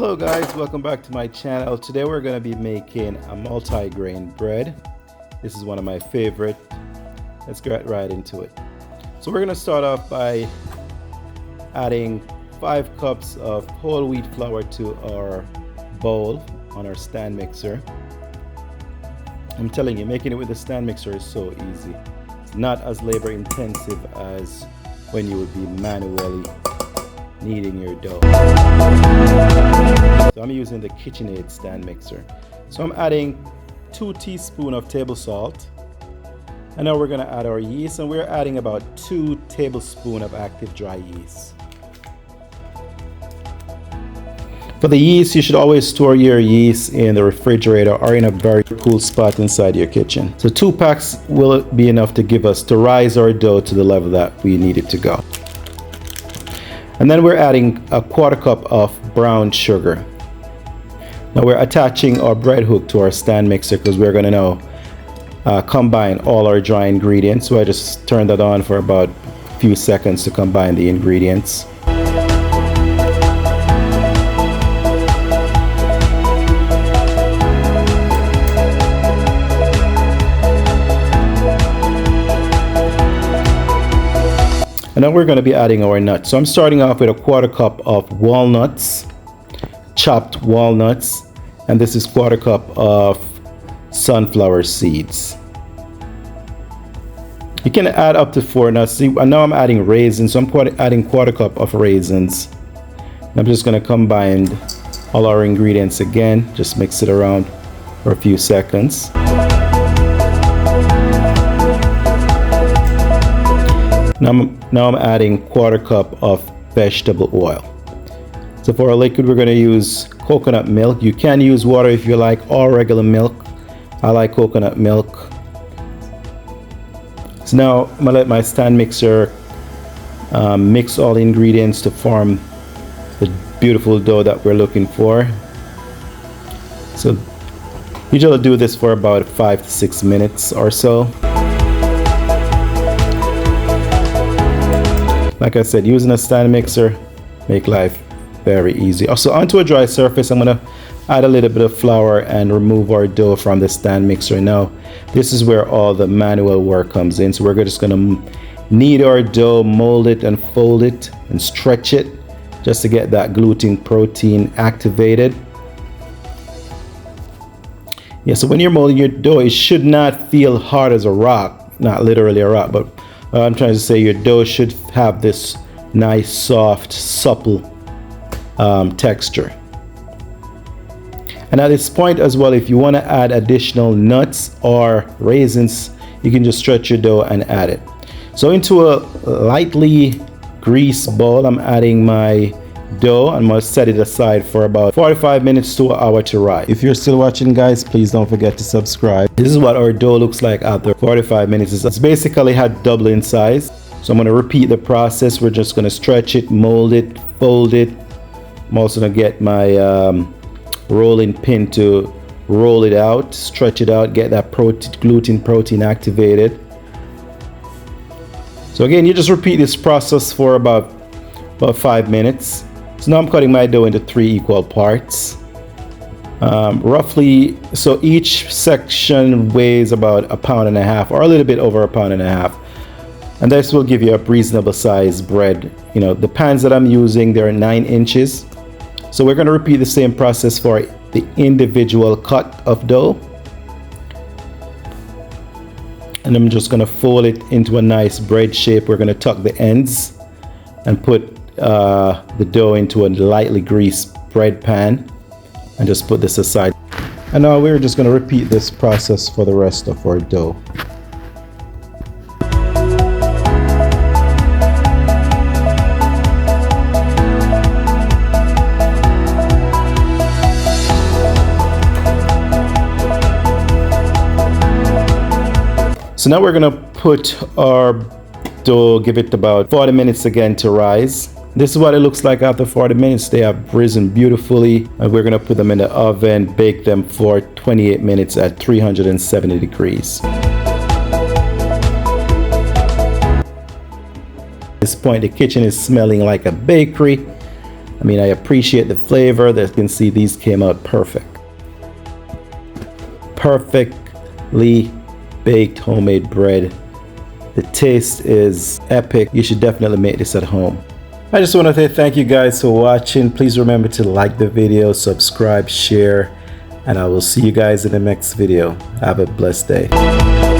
Hello guys, welcome back to my channel. Today we're going to be making a multigrain bread. This is one of my favorite. Let's get right into it. So we're going to start off by adding 5 cups of whole wheat flour to our bowl on our stand mixer. I'm telling you, making it with the stand mixer is so easy. It's not as labor intensive as when you would be manually kneading your dough. So I'm using the Knead stand mixer. So I'm adding 2 teaspoons of table salt. And now we're going to add our yeast, and we're adding about 2 tablespoons of active dry yeast. For the yeast, you should always store your yeast in the refrigerator or in a very cool spot inside your kitchen. So 2 packs will be enough to rise our dough to the level that we need it to go. And then we're adding a 1/4 cup of brown sugar. Now we're attaching our bread hook to our stand mixer because we're going to now combine all our dry ingredients. So I just turned that on for about a few seconds to combine the ingredients. And now we're going to be adding our nuts. So I'm starting off with a 1/4 cup of walnuts, chopped walnuts, and this is 1/4 cup of sunflower seeds. You can add up to 4 nuts. See, now I'm adding raisins, so I'm adding 1/4 cup of raisins. I'm just going to combine all our ingredients again, just mix it around for a few seconds. Now I'm adding 1/4 cup of vegetable oil. So for our liquid, we're going to use coconut milk. You can use water if you like, or regular milk. I like coconut milk. So now I'm going to let my stand mixer mix all the ingredients to form the beautiful dough that we're looking for. So usually do this for about 5 to 6 minutes or so. Like I said, using a stand mixer make life very easy. Also, onto a dry surface, I'm going to add a little bit of flour and remove our dough from the stand mixer. Now, this is where all the manual work comes in. So we're just going to knead our dough, mold it and fold it and stretch it just to get that gluten protein activated. Yeah, so when you're molding your dough, it should not feel hard as a rock, not literally a rock, but I'm trying to say your dough should have this nice, soft, supple texture. And at this point as well, if you want to add additional nuts or raisins, you can just stretch your dough and add it. So into a lightly greased bowl, I'm adding my dough. I'm going to set it aside for about 45 minutes to an hour to rise. If you're still watching, guys, please don't forget to subscribe. This is what our dough looks like after 45 minutes. It's basically had double in size. So I'm going to repeat the process. We're just going to stretch it, mold it, fold it. I'm also going to get my rolling pin to roll it out, stretch it out, get that gluten protein activated. So again, you just repeat this process for about 5 minutes. So now I'm cutting my dough into 3 equal parts. Roughly, so each section weighs about 1.5 pounds or a little bit over 1.5 pounds. And this will give you a reasonable size bread. You know, the pans that I'm using, they're 9 inches. So we're going to repeat the same process for the individual cut of dough. And I'm just going to fold it into a nice bread shape. We're going to tuck the ends and put the dough into a lightly greased bread pan and just put this aside. And now we're just going to repeat this process for the rest of our dough. So now we're going to put our dough, give it about 40 minutes again to rise. This is what it looks like after 40 minutes. They have risen beautifully, and we're going to put them in the oven, bake them for 28 minutes at 370 degrees. At this point, the kitchen is smelling like a bakery. I mean, I appreciate the flavor. As you can see, these came out perfect. Perfectly baked homemade bread. The taste is epic. You should definitely make this at home. I just want to say thank you guys for watching. Please remember to like the video, subscribe, share, and I will see you guys in the next video. Have a blessed day.